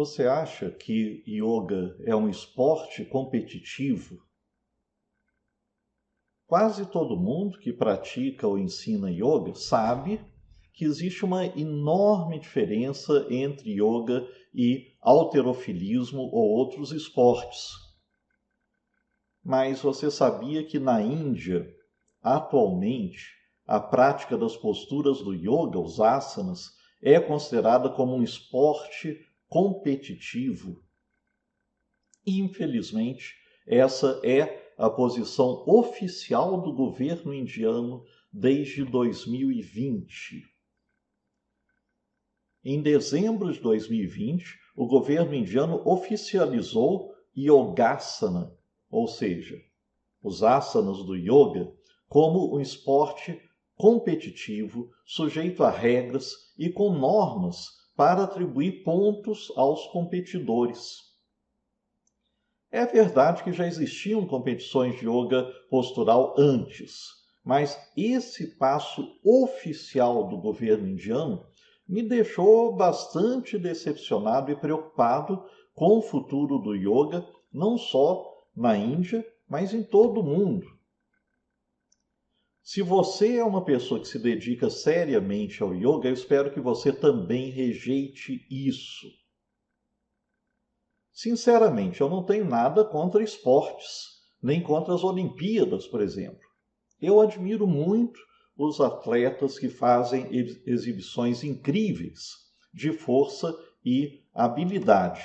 Você acha que yoga é um esporte competitivo? Quase todo mundo que pratica ou ensina yoga sabe que existe uma enorme diferença entre yoga e halterofilismo ou outros esportes. Mas você sabia que na Índia, atualmente, a prática das posturas do yoga, os asanas, é considerada como um esporte competitivo? Infelizmente, essa é a posição oficial do governo indiano desde 2020. Em dezembro de 2020, o governo indiano oficializou Yogasana, ou seja, os asanas do yoga, como um esporte competitivo, sujeito a regras e com normas para atribuir pontos aos competidores. É verdade que já existiam competições de yoga postural antes, mas esse passo oficial do governo indiano me deixou bastante decepcionado e preocupado com o futuro do yoga, não só na Índia, mas em todo o mundo. Se você é uma pessoa que se dedica seriamente ao yoga, eu espero que você também rejeite isso. Sinceramente, eu não tenho nada contra esportes, nem contra as Olimpíadas, por exemplo. Eu admiro muito os atletas que fazem exibições incríveis de força e habilidade.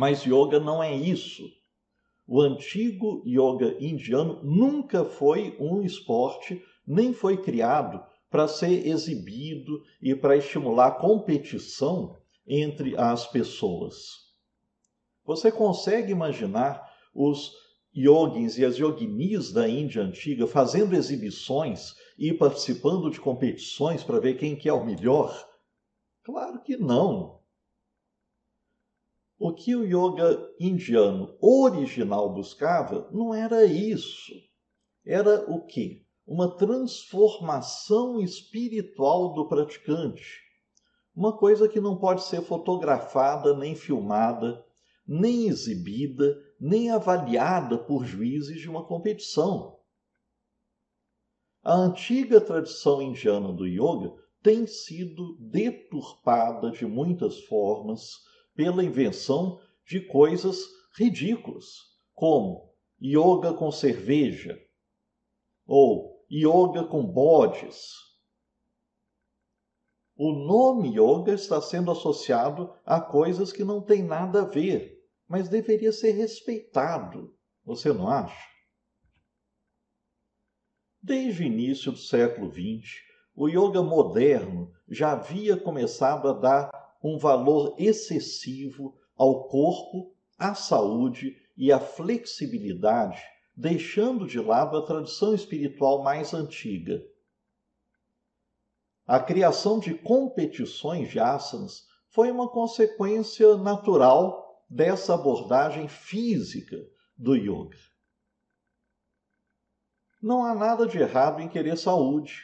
Mas yoga não é isso. O antigo yoga indiano nunca foi um esporte, nem foi criado para ser exibido e para estimular competição entre as pessoas. Você consegue imaginar os yogins e as yoginis da Índia antiga fazendo exibições e participando de competições para ver quem que é o melhor? Claro que não. O que o yoga indiano original buscava não era isso. Era o quê? Uma transformação espiritual do praticante. Uma coisa que não pode ser fotografada, nem filmada, nem exibida, nem avaliada por juízes de uma competição. A antiga tradição indiana do yoga tem sido deturpada de muitas formas pela invenção de coisas ridículas, como yoga com cerveja ou yoga com bodes. O nome yoga está sendo associado a coisas que não têm nada a ver, mas deveria ser respeitado. Você não acha? Desde o início do século XX, o yoga moderno já havia começado a dar um valor excessivo ao corpo, à saúde e à flexibilidade, deixando de lado a tradição espiritual mais antiga. A criação de competições de asanas foi uma consequência natural dessa abordagem física do yoga. Não há nada de errado em querer saúde,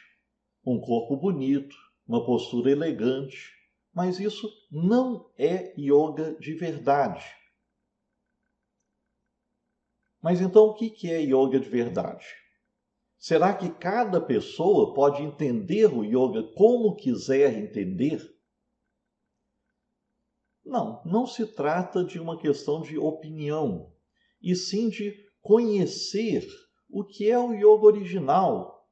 um corpo bonito, uma postura elegante, Mas isso não é yoga de verdade. Mas então o que é yoga de verdade? Será que cada pessoa pode entender o yoga como quiser entender? Não, não se trata de uma questão de opinião, e sim de conhecer o que é o yoga original,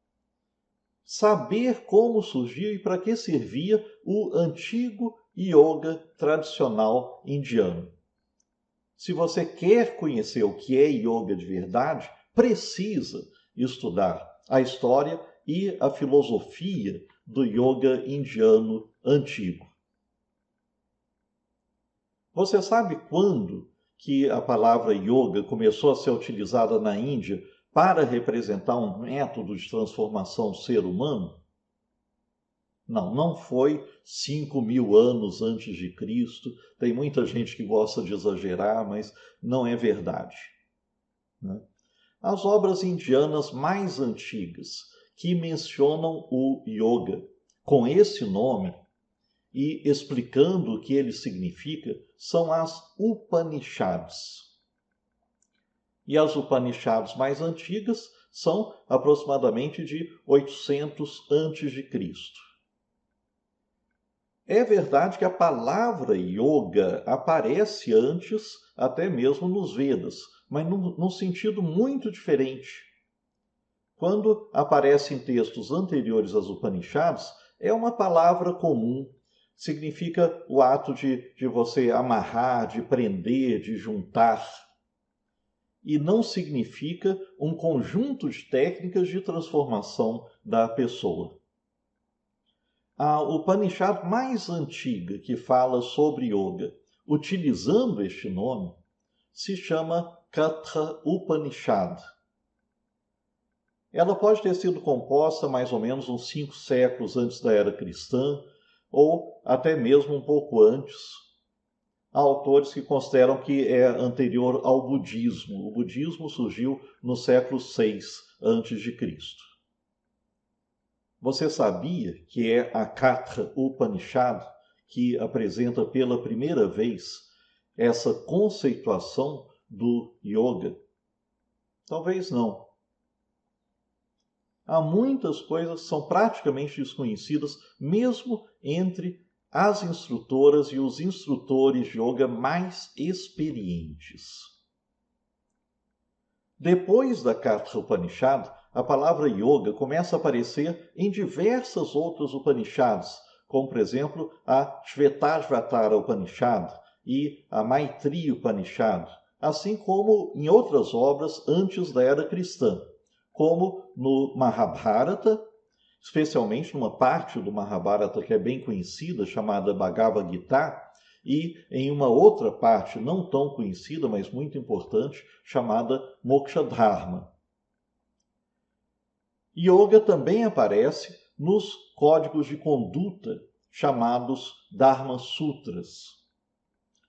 saber como surgiu e para que servia o antigo yoga tradicional indiano. Se você quer conhecer o que é yoga de verdade, precisa estudar a história e a filosofia do yoga indiano antigo. Você sabe quando que a palavra yoga começou a ser utilizada na Índia para representar um método de transformação do ser humano? Não, não foi 5.000 anos antes de Cristo. Tem muita gente que gosta de exagerar, mas não é verdade, né? As obras indianas mais antigas que mencionam o yoga com esse nome e explicando o que ele significa são as Upanishads. E as Upanishads mais antigas são aproximadamente de 800 a.C. É verdade que a palavra yoga aparece antes, até mesmo nos Vedas, mas num sentido muito diferente. Quando aparece em textos anteriores às Upanishads, é uma palavra comum, significa o ato de você amarrar, de prender, de juntar. E não significa um conjunto de técnicas de transformação da pessoa. A Upanishad mais antiga que fala sobre yoga, utilizando este nome, se chama Katha Upanishad. Ela pode ter sido composta mais ou menos uns 5 séculos antes da era cristã, ou até mesmo um pouco antes. Há autores que consideram que é anterior ao budismo. O budismo surgiu no século VI a.C. Você sabia que é a Katha Upanishad que apresenta pela primeira vez essa conceituação do yoga? Talvez não. Há muitas coisas que são praticamente desconhecidas, mesmo entre as instrutoras e os instrutores de yoga mais experientes. Depois da Katha Upanishad, a palavra yoga começa a aparecer em diversas outras Upanishads, como, por exemplo, a Shvetashvatara Upanishad e a Maitreya Upanishad, assim como em outras obras antes da era cristã, como no Mahabharata, especialmente numa parte do Mahabharata que é bem conhecida, chamada Bhagavad Gita, e em uma outra parte não tão conhecida, mas muito importante, chamada Mokshadharma. Yoga também aparece nos códigos de conduta chamados Dharma Sutras.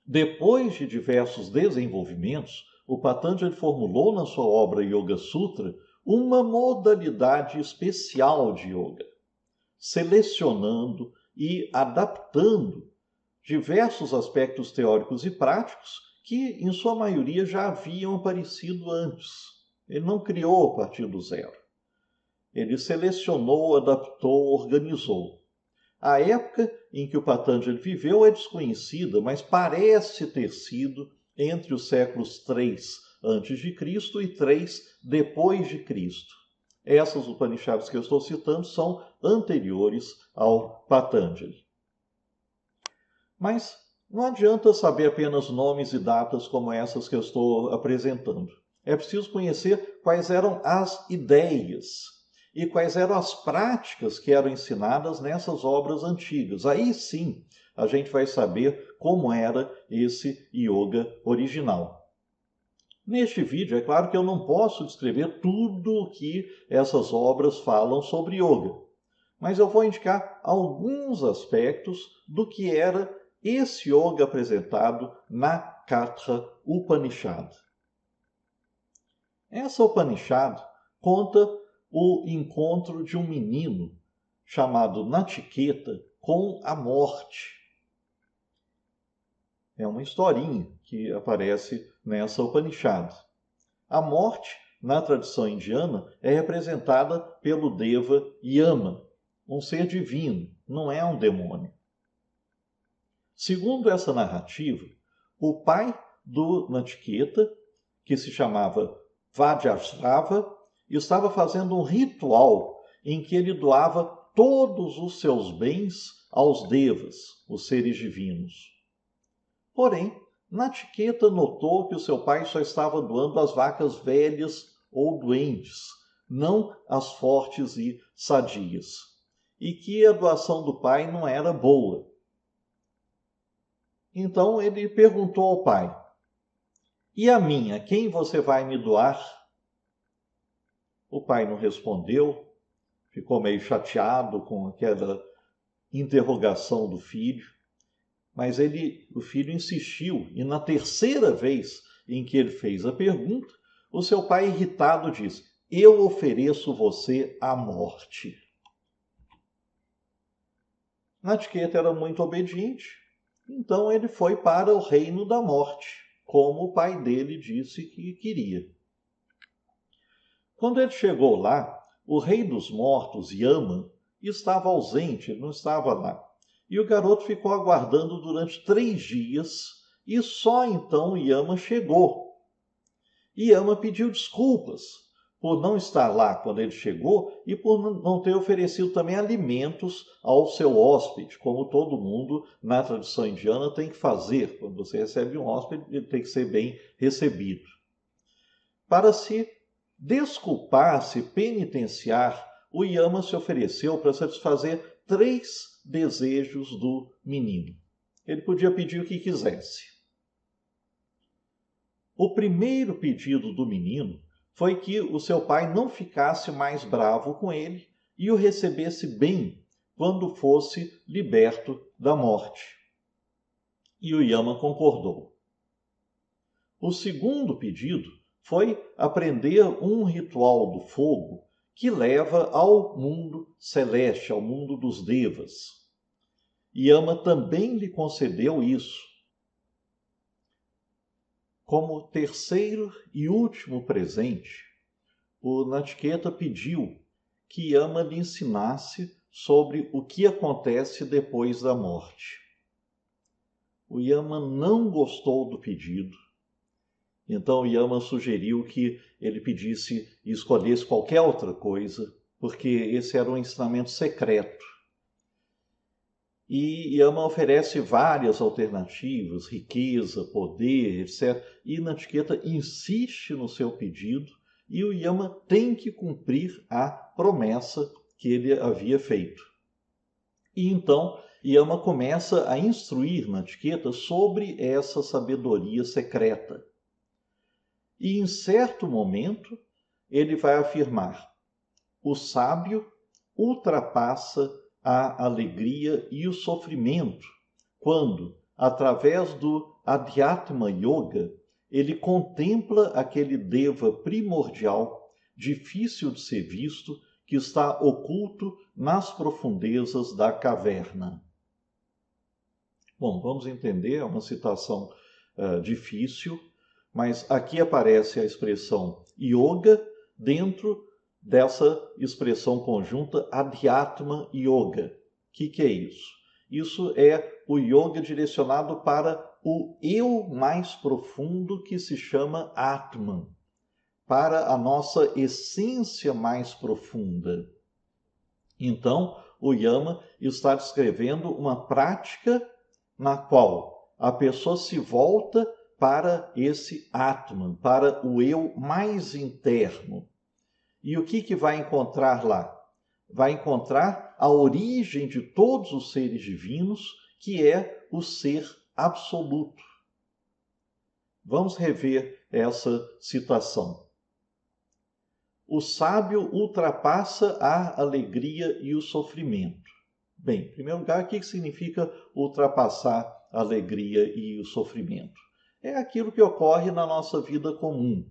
Depois de diversos desenvolvimentos, o Patanjali formulou na sua obra Yoga Sutra uma modalidade especial de yoga, selecionando e adaptando diversos aspectos teóricos e práticos que, em sua maioria, já haviam aparecido antes. Ele não criou a partir do zero. Ele selecionou, adaptou, organizou. A época em que o Patanjali viveu é desconhecida, mas parece ter sido entre os séculos 3 antes de Cristo e 3 depois de Cristo. Essas Upanishads que eu estou citando são anteriores ao Patanjali. Mas não adianta saber apenas nomes e datas como essas que eu estou apresentando. É preciso conhecer quais eram as ideias e quais eram as práticas que eram ensinadas nessas obras antigas. Aí sim a gente vai saber como era esse yoga original. Neste vídeo, é claro que eu não posso descrever tudo o que essas obras falam sobre yoga, mas eu vou indicar alguns aspectos do que era esse yoga apresentado na Katha Upanishad. Essa Upanishad conta o encontro de um menino chamado Nachiketa com a morte. É uma historinha que aparece nessa Upanishad. A morte, na tradição indiana, é representada pelo Deva Yama, um ser divino, não é um demônio. Segundo essa narrativa, o pai do Nachiqueta, que se chamava Vajrasrava, estava fazendo um ritual em que ele doava todos os seus bens aos devas, os seres divinos. Porém, Nachiqueta notou que o seu pai só estava doando as vacas velhas ou doentes, não as fortes e sadias, e que a doação do pai não era boa. Então ele perguntou ao pai: "E a minha, quem você vai me doar?" O pai não respondeu, ficou meio chateado com aquela interrogação do filho, mas o filho insistiu, e na terceira vez em que ele fez a pergunta, o seu pai, irritado, disse: "Eu ofereço você a morte." Nachiqueta era muito obediente, então ele foi para o reino da morte, como o pai dele disse que queria. Quando ele chegou lá, o rei dos mortos, Yama, estava ausente, ele não estava lá. E o garoto ficou aguardando durante 3 dias, e só então Yama chegou. Yama pediu desculpas por não estar lá quando ele chegou e por não ter oferecido também alimentos ao seu hóspede, como todo mundo na tradição indiana tem que fazer. Quando você recebe um hóspede, ele tem que ser bem recebido. Para se desculpar, se penitenciar, o Yama se ofereceu para satisfazer 3 desejos do menino. Ele podia pedir o que quisesse. O primeiro pedido do menino foi que o seu pai não ficasse mais bravo com ele e o recebesse bem quando fosse liberto da morte. E o Yama concordou. O segundo pedido foi aprender um ritual do fogo que leva ao mundo celeste, ao mundo dos devas. Yama também lhe concedeu isso. Como terceiro e último presente, o Nachiqueta pediu que Yama lhe ensinasse sobre o que acontece depois da morte. O Yama não gostou do pedido, então Yama sugeriu que ele pedisse e escolhesse qualquer outra coisa, porque esse era um ensinamento secreto. E Yama oferece várias alternativas, riqueza, poder, etc. E Nachiqueta insiste no seu pedido e o Yama tem que cumprir a promessa que ele havia feito. E então Yama começa a instruir Nachiqueta sobre essa sabedoria secreta. E em certo momento ele vai afirmar: o sábio ultrapassa a alegria e o sofrimento quando, através do Adhyatma Yoga, ele contempla aquele Deva primordial, difícil de ser visto, que está oculto nas profundezas da caverna. Bom, vamos entender, é uma citação difícil, mas aqui aparece a expressão yoga dentro dessa expressão conjunta Adhyatma Yoga. O que é isso? Isso é o yoga direcionado para o eu mais profundo que se chama Atman, para a nossa essência mais profunda. Então, o Yama está descrevendo uma prática na qual a pessoa se volta para esse Atman, para o eu mais interno. E o que vai encontrar lá? Vai encontrar a origem de todos os seres divinos, que é o ser absoluto. Vamos rever essa citação. O sábio ultrapassa a alegria e o sofrimento. Bem, em primeiro lugar, o que significa ultrapassar a alegria e o sofrimento? É aquilo que ocorre na nossa vida comum.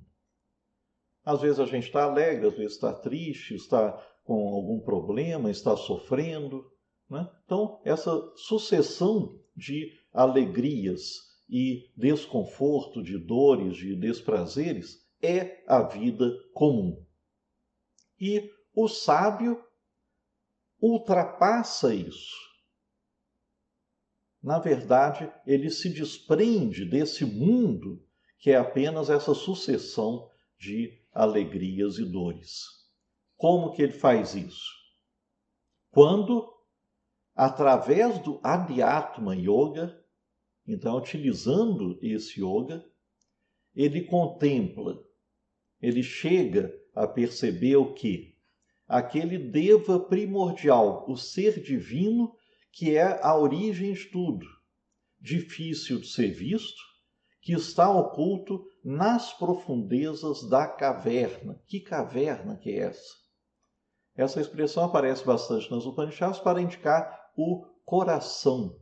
Às vezes a gente está alegre, às vezes está triste, está com algum problema, está sofrendo, né? Então, essa sucessão de alegrias e desconforto, de dores, de desprazeres, é a vida comum. E o sábio ultrapassa isso. Na verdade, ele se desprende desse mundo que é apenas essa sucessão de alegrias e dores. Como que ele faz isso? Quando, através do Adhyatma Yoga, então utilizando esse yoga, ele contempla, ele chega a perceber o quê? Aquele Deva primordial, o ser divino, que é a origem de tudo, difícil de ser visto, que está oculto nas profundezas da caverna. Que caverna que é essa? Essa expressão aparece bastante nas Upanishads para indicar o coração,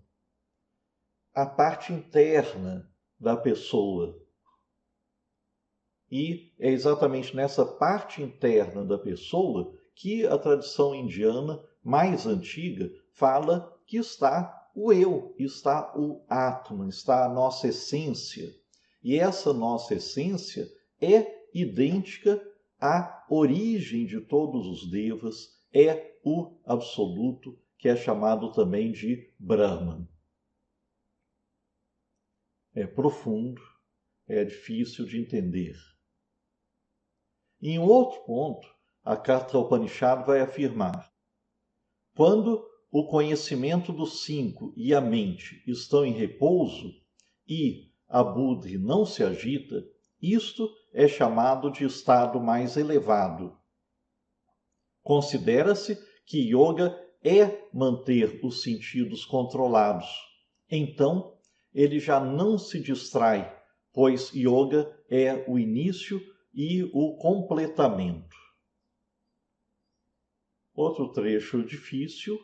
a parte interna da pessoa. E é exatamente nessa parte interna da pessoa que a tradição indiana mais antiga fala que está o eu, está o Atman, está a nossa essência. E essa nossa essência é idêntica à origem de todos os devas, é o absoluto, que é chamado também de Brahman. É profundo, é difícil de entender. Em outro ponto, a Katra Upanishad vai afirmar: quando o conhecimento dos cinco e a mente estão em repouso e a buddhi não se agita, isto é chamado de estado mais elevado. Considera-se que yoga é manter os sentidos controlados. Então, ele já não se distrai, pois yoga é o início e o completamento. Outro trecho difícil,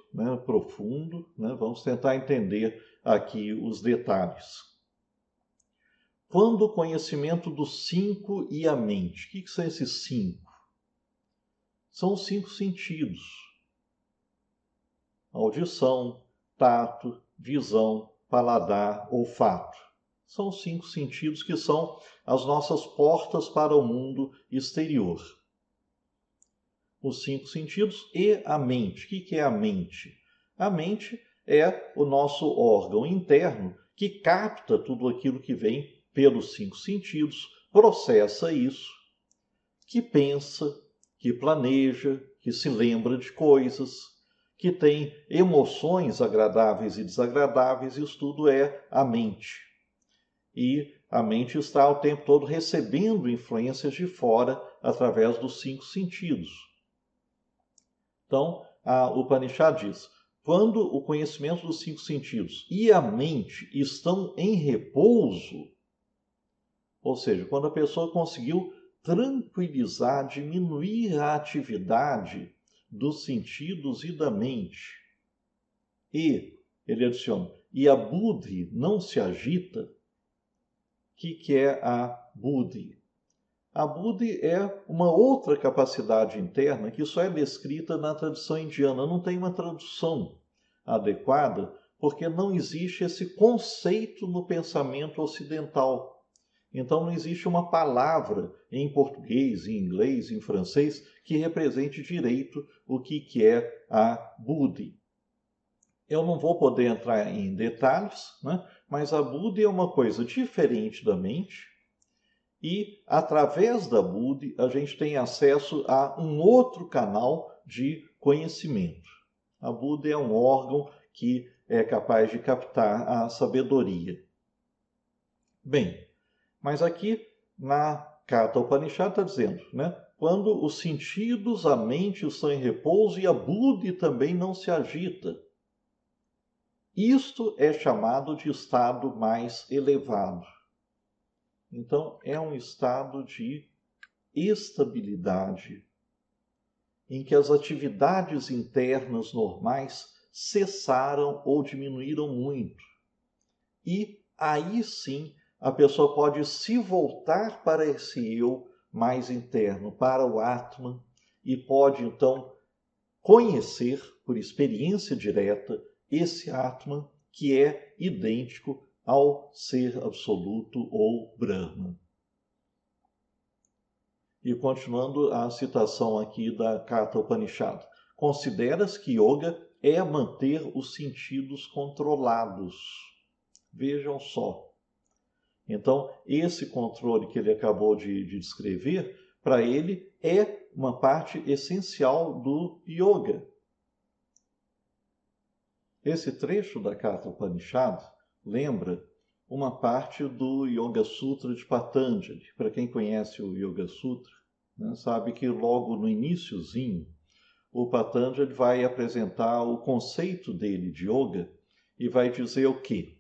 profundo, vamos tentar entender aqui os detalhes. Quando o conhecimento dos cinco e a mente, o que são esses cinco? São os cinco sentidos: audição, tato, visão, paladar, olfato. São os cinco sentidos que são as nossas portas para o mundo exterior. Os cinco sentidos e a mente. O que é a mente? A mente é o nosso órgão interno que capta tudo aquilo que vem pelos cinco sentidos, processa isso, que pensa, que planeja, que se lembra de coisas, que tem emoções agradáveis e desagradáveis. Isso tudo é a mente. E a mente está o tempo todo recebendo influências de fora através dos cinco sentidos. Então, a Upanishad diz: quando o conhecimento dos cinco sentidos e a mente estão em repouso, ou seja, quando a pessoa conseguiu tranquilizar, diminuir a atividade dos sentidos e da mente, e, ele adiciona, e a buddhi não se agita, o que é a buddhi? A buddhi é uma outra capacidade interna que só é descrita na tradição indiana. Não tem uma tradução adequada, porque não existe esse conceito no pensamento ocidental. Então não existe uma palavra em português, em inglês, em francês, que represente direito o que é a buddhi. Eu não vou poder entrar em detalhes, mas a buddhi é uma coisa diferente da mente. E, através da buddhi, a gente tem acesso a um outro canal de conhecimento. A buddhi é um órgão que é capaz de captar a sabedoria. Bem, mas aqui na Kata Upanishad está dizendo, quando os sentidos, a mente estão em repouso e a buddhi também não se agita. Isto é chamado de estado mais elevado. Então, é um estado de estabilidade, em que as atividades internas normais cessaram ou diminuíram muito. E aí sim, a pessoa pode se voltar para esse eu mais interno, para o Atman, e pode então conhecer, por experiência direta, esse Atman que é idêntico ao ser absoluto ou Brahman. E continuando a citação aqui da Katha Upanishad. Consideras que yoga é manter os sentidos controlados. Vejam só. Então, esse controle que ele acabou de descrever, para ele é uma parte essencial do yoga. Esse trecho da Katha Upanishad lembra uma parte do Yoga Sutra de Patanjali. Para quem conhece o Yoga Sutra, né, sabe que logo no iniciozinho, o Patanjali vai apresentar o conceito dele de yoga e vai dizer o quê?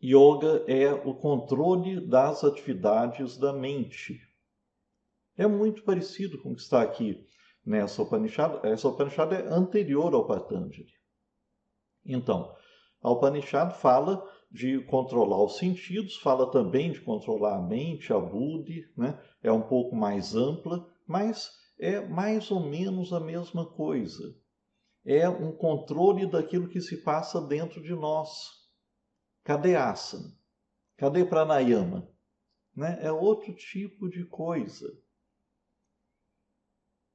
Yoga é o controle das atividades da mente. É muito parecido com o que está aqui nessa Upanishad. Essa Upanishad é anterior ao Patanjali. Então, a Upanishad fala de controlar os sentidos, fala também de controlar a mente, a buddhi, né? É um pouco mais ampla, mas é mais ou menos a mesma coisa. É um controle daquilo que se passa dentro de nós. Cadê asana? Cadê pranayama? Né? É outro tipo de coisa.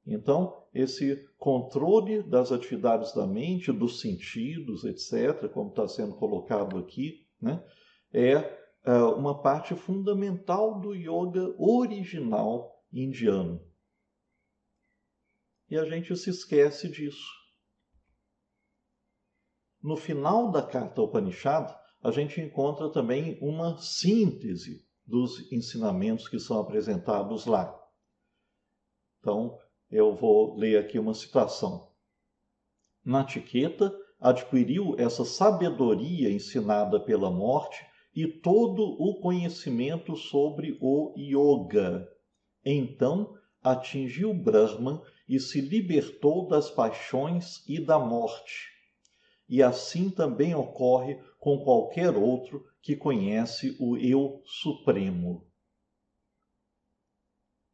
Então, esse controle das atividades da mente, dos sentidos, etc., como está sendo colocado aqui, né, é uma parte fundamental do yoga original indiano. E a gente se esquece disso. No final da Katha Upanishad, a gente encontra também uma síntese dos ensinamentos que são apresentados lá. Então, eu vou ler aqui uma citação. Nachiqueta adquiriu essa sabedoria ensinada pela morte e todo o conhecimento sobre o yoga. Então atingiu Brahman e se libertou das paixões e da morte. E assim também ocorre com qualquer outro que conhece o Eu Supremo.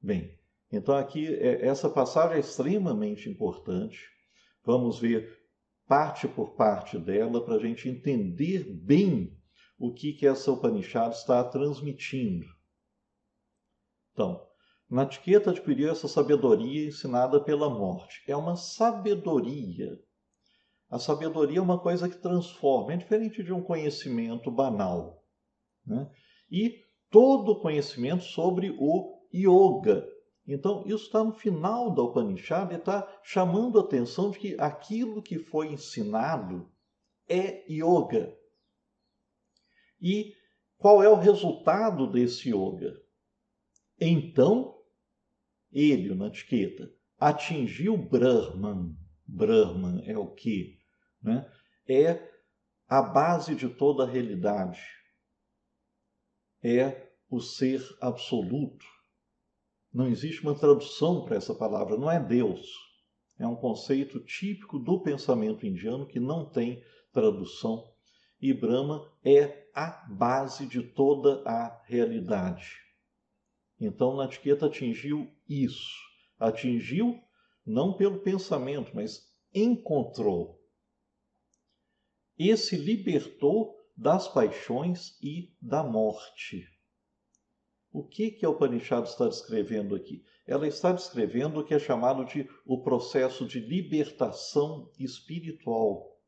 Bem, então aqui essa passagem é extremamente importante. Vamos ver parte por parte dela para a gente entender bem o que essa Upanishad está transmitindo. Então, Nachiqueta adquiriu essa sabedoria ensinada pela morte. É uma sabedoria. A sabedoria é uma coisa que transforma, é diferente de um conhecimento banal. Né? E todo conhecimento sobre o yoga. Então, isso está no final da Upanishad e está chamando a atenção de que aquilo que foi ensinado é yoga. E qual é o resultado desse yoga? Então, ele, o Nachiqueta, atingiu Brahman. Brahman é o quê? Né? É a base de toda a realidade. É o ser absoluto. Não existe uma tradução para essa palavra, não é Deus. É um conceito típico do pensamento indiano que não tem tradução. E Brahma é a base de toda a realidade. Então, Nachiqueta atingiu isso. Atingiu não pelo pensamento, mas encontrou. E se libertou das paixões e da morte. O que a Upanishad está descrevendo aqui? Ela está descrevendo o que é chamado de o processo de libertação espiritual.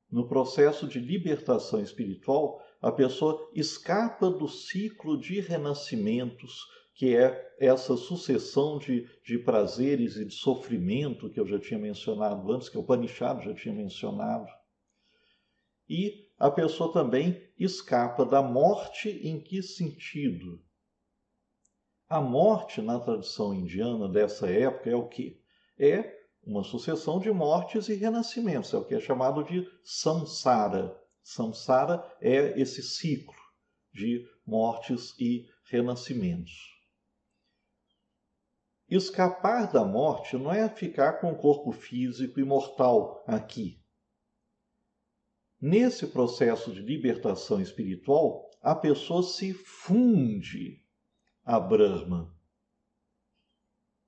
No processo de libertação espiritual, a pessoa escapa do ciclo de renascimentos, que é essa sucessão de prazeres e de sofrimento que eu já tinha mencionado antes, que o Upanishad já tinha mencionado. E a pessoa também escapa da morte em que sentido? A morte, na tradição indiana dessa época, é o quê? É uma sucessão de mortes e renascimentos, é o que é chamado de samsara. Samsara é esse ciclo de mortes e renascimentos. Escapar da morte não é ficar com o corpo físico imortal aqui. Nesse processo de libertação espiritual, a pessoa se funde a Brahman.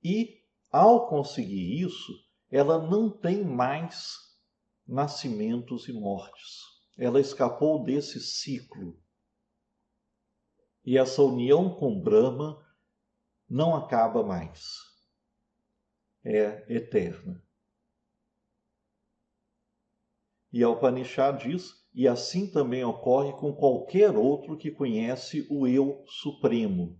E, ao conseguir isso, ela não tem mais nascimentos e mortes. ela escapou desse ciclo. E essa união com Brahma não acaba mais. É eterna. E a Upanishad diz, e assim também ocorre com qualquer outro que conhece o Eu Supremo.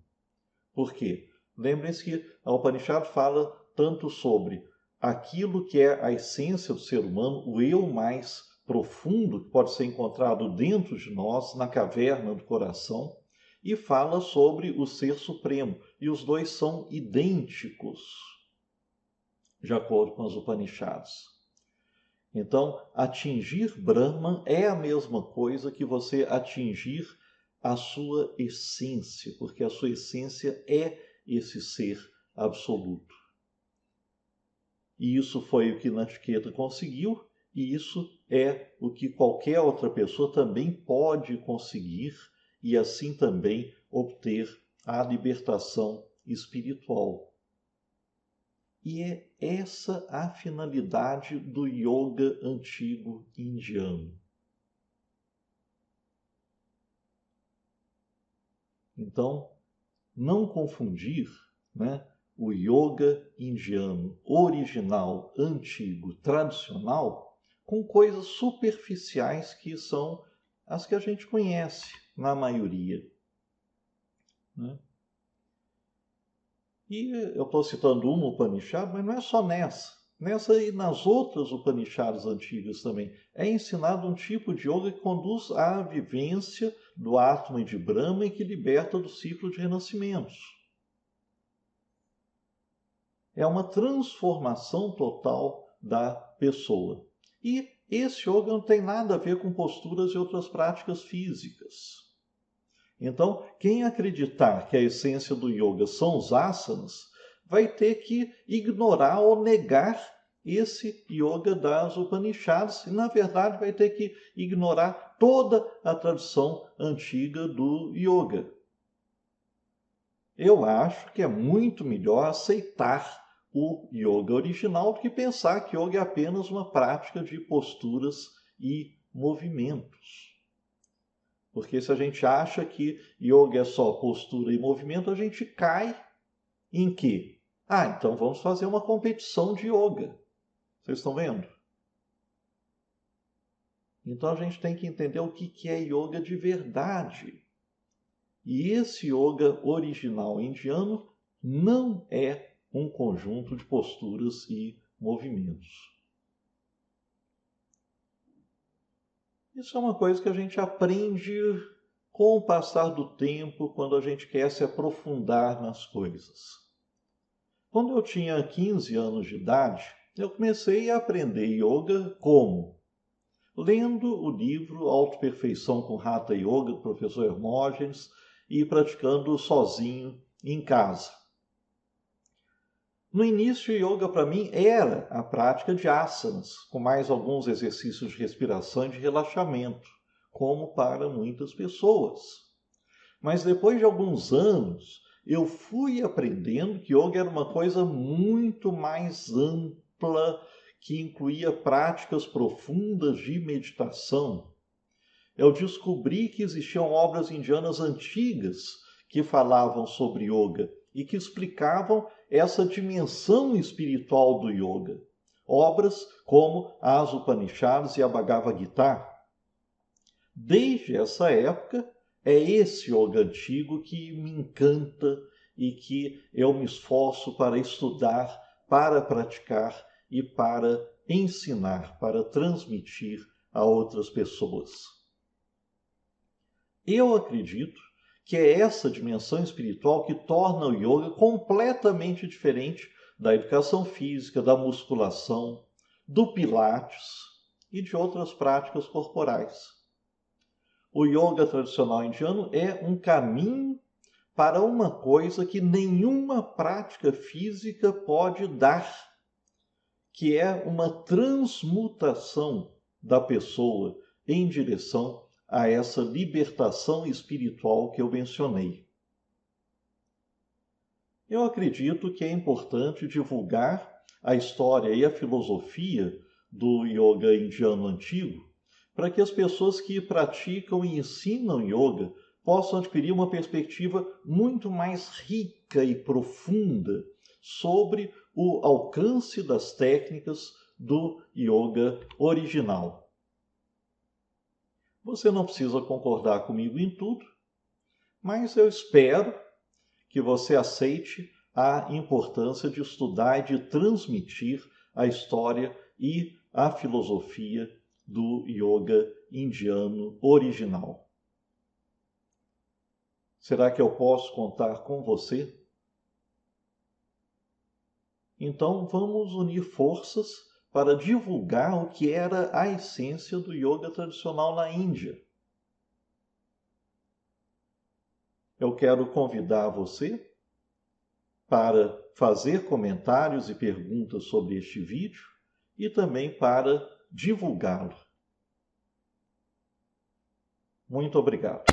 Por quê? Lembrem-se que a Upanishad fala tanto sobre aquilo que é a essência do ser humano, o eu mais profundo, que pode ser encontrado dentro de nós, na caverna do coração, e fala sobre o Ser Supremo. E os dois são idênticos, de acordo com as Upanishads. Então, atingir Brahman é a mesma coisa que você atingir a sua essência, porque a sua essência é esse ser absoluto. E isso foi o que Nachiqueta conseguiu, e isso é o que qualquer outra pessoa também pode conseguir, e assim também obter a libertação espiritual. E é essa a finalidade do yoga antigo indiano. Então, não confundir, né, o yoga indiano original, antigo, tradicional, com coisas superficiais que são as que a gente conhece na maioria. Né? E eu estou citando uma Upanishad, mas não é só nessa. Nessa e nas outras Upanishads antigas também. É ensinado um tipo de yoga que conduz à vivência do Atman e de Brahma e que liberta do ciclo de renascimentos. É uma transformação total da pessoa. E esse yoga não tem nada a ver com posturas e outras práticas físicas. Então, quem acreditar que a essência do yoga são os asanas, vai ter que ignorar ou negar esse yoga das Upanishads e, na verdade, vai ter que ignorar toda a tradição antiga do yoga. Eu acho que é muito melhor aceitar o yoga original do que pensar que yoga é apenas uma prática de posturas e movimentos. Porque se a gente acha que yoga é só postura e movimento, a gente cai em quê? Então vamos fazer uma competição de yoga. Vocês estão vendo? Então a gente tem que entender o que é yoga de verdade. E esse yoga original indiano não é um conjunto de posturas e movimentos. Isso é uma coisa que a gente aprende com o passar do tempo, quando a gente quer se aprofundar nas coisas. Quando eu tinha 15 anos de idade, eu comecei a aprender yoga como? Lendo o livro Autoperfeição com Hatha Yoga, do professor Hermógenes, e praticando sozinho em casa. No início, o yoga para mim era a prática de asanas, com mais alguns exercícios de respiração e de relaxamento, como para muitas pessoas. Mas depois de alguns anos, eu fui aprendendo que yoga era uma coisa muito mais ampla, que incluía práticas profundas de meditação. Eu descobri que existiam obras indianas antigas que falavam sobre yoga e que explicavam essa dimensão espiritual do yoga. Obras como as Upanishads e a Bhagavad Gita. Desde essa época, é esse yoga antigo que me encanta e que eu me esforço para estudar, para praticar e para ensinar, para transmitir a outras pessoas. Eu acredito que é essa dimensão espiritual que torna o yoga completamente diferente da educação física, da musculação, do pilates e de outras práticas corporais. O yoga tradicional indiano é um caminho para uma coisa que nenhuma prática física pode dar, que é uma transmutação da pessoa em direção a essa libertação espiritual que eu mencionei. Eu acredito que é importante divulgar a história e a filosofia do yoga indiano antigo, para que as pessoas que praticam e ensinam yoga possam adquirir uma perspectiva muito mais rica e profunda sobre o alcance das técnicas do yoga original. Você não precisa concordar comigo em tudo, mas eu espero que você aceite a importância de estudar e de transmitir a história e a filosofia do yoga indiano original. Será que eu posso contar com você? Então vamos unir forças para divulgar o que era a essência do yoga tradicional na Índia. Eu quero convidar você para fazer comentários e perguntas sobre este vídeo e também para divulgá-lo. Muito obrigado.